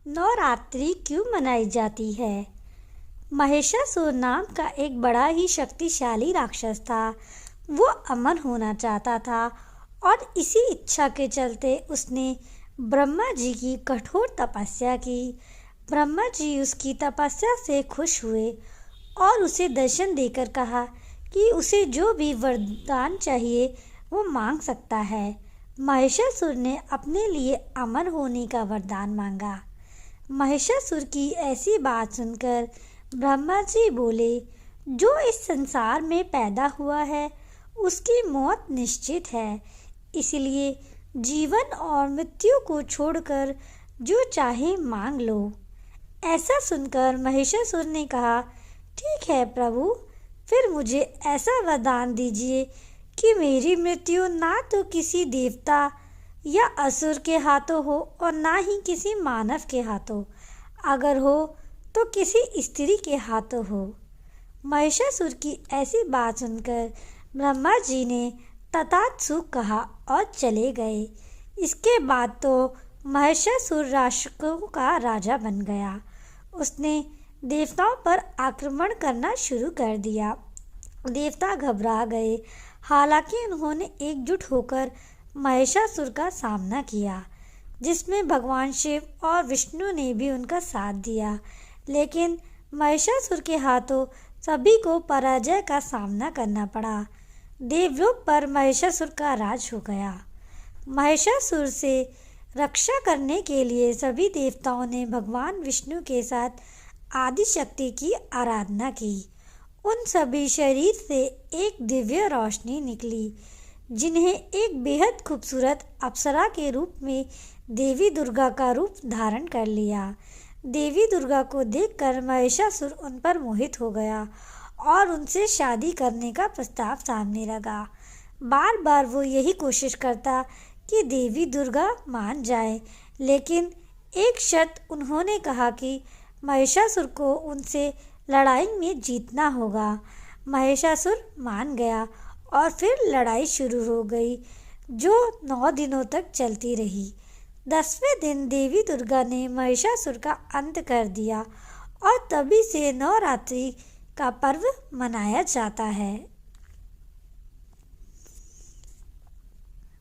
नवरात्रि क्यों मनाई जाती है? महिषासुर नाम का एक बड़ा ही शक्तिशाली राक्षस था। वो अमर होना चाहता था और इसी इच्छा के चलते उसने ब्रह्मा जी की कठोर तपस्या की। ब्रह्मा जी उसकी तपस्या से खुश हुए और उसे दर्शन देकर कहा कि उसे जो भी वरदान चाहिए वो मांग सकता है। महिषासुर ने अपने लिए अमर होने का वरदान मांगा। महिषासुर की ऐसी बात सुनकर ब्रह्मा जी बोले, जो इस संसार में पैदा हुआ है उसकी मौत निश्चित है, इसलिए जीवन और मृत्यु को छोड़कर जो चाहे मांग लो। ऐसा सुनकर महिषासुर ने कहा, ठीक है प्रभु, फिर मुझे ऐसा वरदान दीजिए कि मेरी मृत्यु ना तो किसी देवता या असुर के हाथों हो और ना ही किसी मानव के हाथों, अगर हो तो किसी स्त्री के हाथों हो। महिषासुर की ऐसी बात सुनकर ब्रह्मा जी ने तथास्तु कहा और चले गए। इसके बाद तो महिषासुर राक्षसों का राजा बन गया। उसने देवताओं पर आक्रमण करना शुरू कर दिया। देवता घबरा गए, हालांकि उन्होंने एकजुट होकर महिषासुर का सामना किया, जिसमें भगवान शिव और विष्णु ने भी उनका साथ दिया। लेकिन महिषासुर के हाथों सभी को पराजय का सामना करना पड़ा। देवलोक पर महिषासुर का राज हो गया। महिषासुर से रक्षा करने के लिए सभी देवताओं ने भगवान विष्णु के साथ आदि शक्ति की आराधना की। उन सभी शरीर से एक दिव्य रोशनी निकली, जिन्हें एक बेहद खूबसूरत अप्सरा के रूप में देवी दुर्गा का रूप धारण कर लिया। देवी दुर्गा को देखकर महिषासुर उन पर मोहित हो गया और उनसे शादी करने का प्रस्ताव सामने लगा। बार बार वो यही कोशिश करता कि देवी दुर्गा मान जाए, लेकिन एक शर्त उन्होंने कहा कि महिषासुर को उनसे लड़ाई में जीतना होगा। महिषासुर मान गया और फिर लड़ाई शुरू हो गई, जो 9 दिनों तक चलती रही। 10वें दिन देवी दुर्गा ने महिषासुर का अंत कर दिया और तभी से नवरात्रि का पर्व मनाया जाता है।